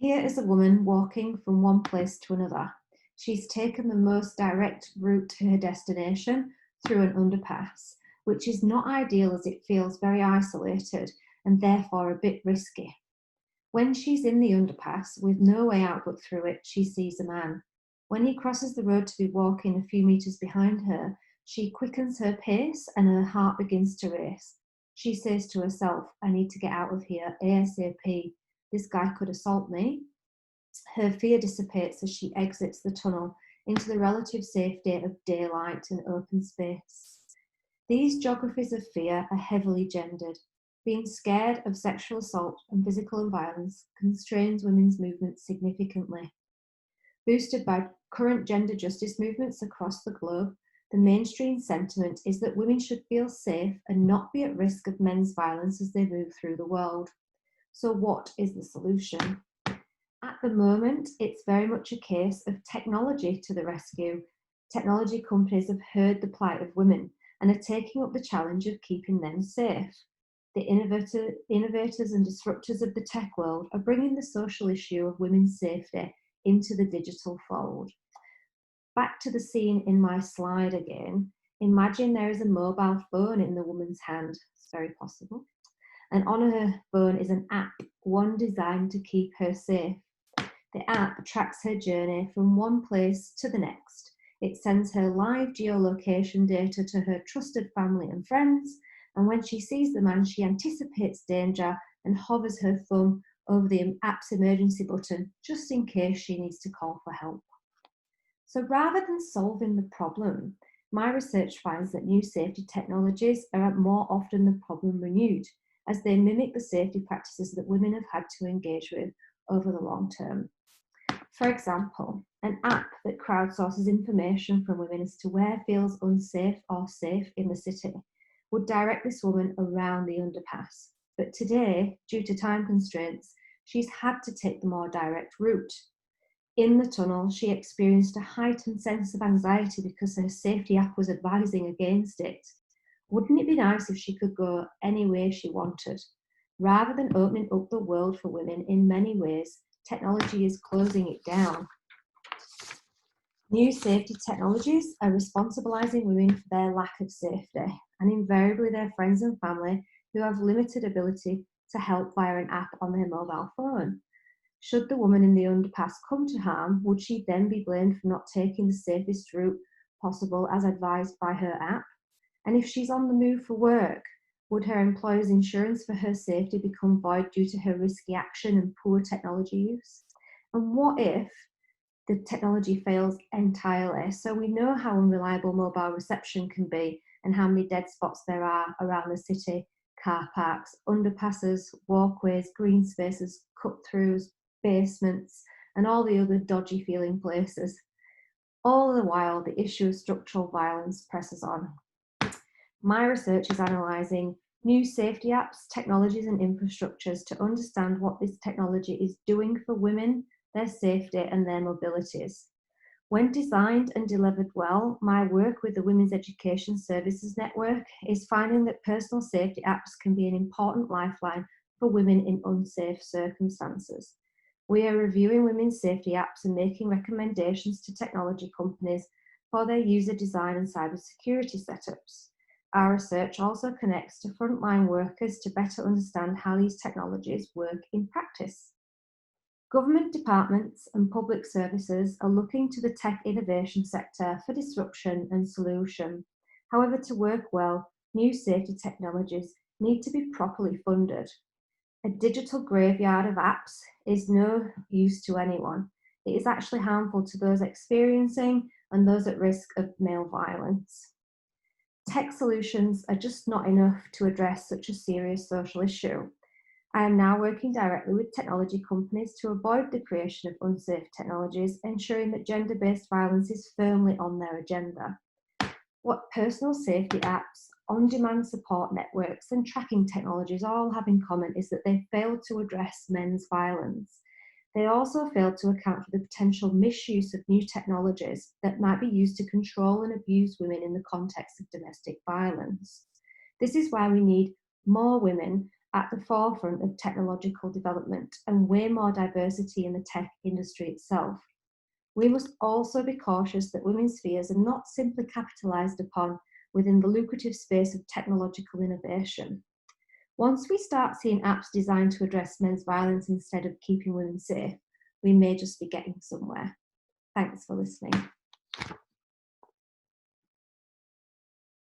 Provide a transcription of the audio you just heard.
Here is a woman walking from one place to another. She's taken the most direct route to her destination through an underpass, which is not ideal as it feels very isolated and therefore a bit risky. When she's in the underpass with no way out but through it, she sees a man. When he crosses the road to be walking a few metres behind her, she quickens her pace and her heart begins to race. She says to herself, I need to get out of here ASAP. This guy could assault me. Her fear dissipates as she exits the tunnel into the relative safety of daylight and open space. These geographies of fear are heavily gendered. Being scared of sexual assault and physical violence constrains women's movements significantly. Boosted by current gender justice movements across the globe, the mainstream sentiment is that women should feel safe and not be at risk of men's violence as they move through the world. So, what is the solution? At the moment, it's very much a case of technology to the rescue. Technology companies have heard the plight of women and are taking up the challenge of keeping them safe. The innovators and disruptors of the tech world are bringing the social issue of women's safety into the digital fold. Back to the scene in my slide again. Imagine there is a mobile phone in the woman's hand. It's very possible. And on her phone is an app, one designed to keep her safe. The app tracks her journey from one place to the next. It sends her live geolocation data to her trusted family and friends, and when she sees the man, she anticipates danger and hovers her thumb over the app's emergency button, just in case she needs to call for help. So rather than solving the problem, my research finds that new safety technologies are more often the problem renewed, as they mimic the safety practices that women have had to engage with over the long term. For example, an app that crowdsources information from women as to where feels unsafe or safe in the city would direct this woman around the underpass. But today, due to time constraints, she's had to take the more direct route. In the tunnel, she experienced a heightened sense of anxiety because her safety app was advising against it. Wouldn't it be nice if she could go any way she wanted? Rather than opening up the world for women in many ways, technology is closing it down. New safety technologies are responsibilizing women for their lack of safety, and invariably their friends and family who have limited ability to help via an app on their mobile phone. Should the woman in the underpass come to harm, would she then be blamed for not taking the safest route possible as advised by her app? And if she's on the move for work, would her employer's insurance for her safety become void due to her risky action and poor technology use? And what if the technology fails entirely? So we know how unreliable mobile reception can be and how many dead spots there are around the city: car parks, underpasses, walkways, green spaces, cut-throughs, basements, and all the other dodgy feeling places. All the while, the issue of structural violence presses on. My research is analysing new safety apps, technologies and infrastructures to understand what this technology is doing for women, their safety and their mobilities. When designed and delivered well, my work with the Women's Education Services Network is finding that personal safety apps can be an important lifeline for women in unsafe circumstances. We are reviewing women's safety apps and making recommendations to technology companies for their user design and cybersecurity setups. Our research also connects to frontline workers to better understand how these technologies work in practice. Government departments and public services are looking to the tech innovation sector for disruption and solution. However, to work well, new safety technologies need to be properly funded. A digital graveyard of apps is no use to anyone. It is actually harmful to those experiencing and those at risk of male violence. Tech solutions are just not enough to address such a serious social issue. I am now working directly with technology companies to avoid the creation of unsafe technologies, ensuring that gender-based violence is firmly on their agenda. What personal safety apps, on-demand support networks, and tracking technologies all have in common is that they fail to address men's violence. They also fail to account for the potential misuse of new technologies that might be used to control and abuse women in the context of domestic violence. This is why we need more women at the forefront of technological development and way more diversity in the tech industry itself. We must also be cautious that women's spheres are not simply capitalised upon within the lucrative space of technological innovation. Once we start seeing apps designed to address men's violence instead of keeping women safe, we may just be getting somewhere. Thanks for listening.